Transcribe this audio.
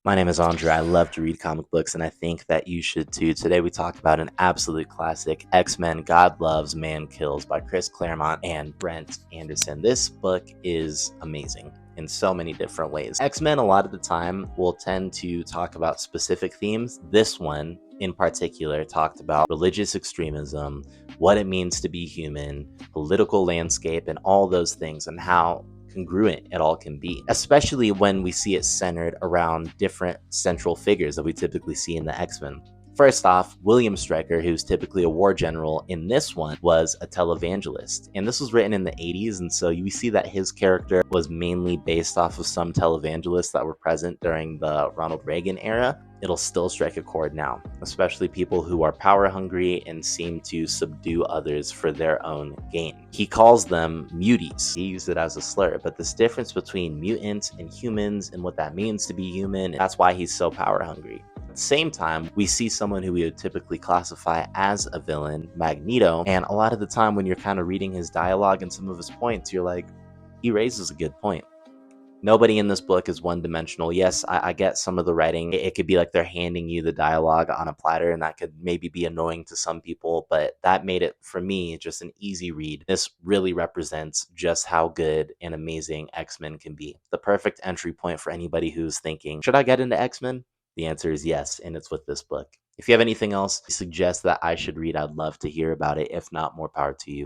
My name is Andre. I love to read comic books, and I think that you should too. Today, we talk about an absolute classic, X-Men God Loves, Man Kills by Chris Claremont and Brent Anderson. This book is amazing in so many different ways. X-Men, a lot of the time, will tend to talk about specific themes. This one, in particular, talked about religious extremism, what it means to be human, political landscape, and all those things, and how congruent it all can be, especially when we see it centered around different central figures that we typically see in the X-Men. First off, William Stryker, who's typically a war general in this one, was a televangelist. And this was written in the 80s, and so you see that his character was mainly based off of some televangelists that were present during the Ronald Reagan era. It'll still strike a chord now, especially people who are power hungry and seem to subdue others for their own gain. He calls them muties. He used it as a slur, but this difference between mutants and humans and what that means to be human, that's why he's so power hungry. At the same time, we see someone who we would typically classify as a villain, Magneto, and a lot of the time when you're kind of reading his dialogue and some of his points, you're like, he raises a good point. Nobody in this book is one-dimensional. Yes, I get some of the writing. It could be like they're handing you the dialogue on a platter, and that could maybe be annoying to some people, but that made it, for me, just an easy read. This really represents just how good and amazing X-Men can be. The perfect entry point for anybody who's thinking, should I get into X-Men? The answer is yes, and it's with this book. If you have anything else you suggest that I should read, I'd love to hear about it. If not, more power to you.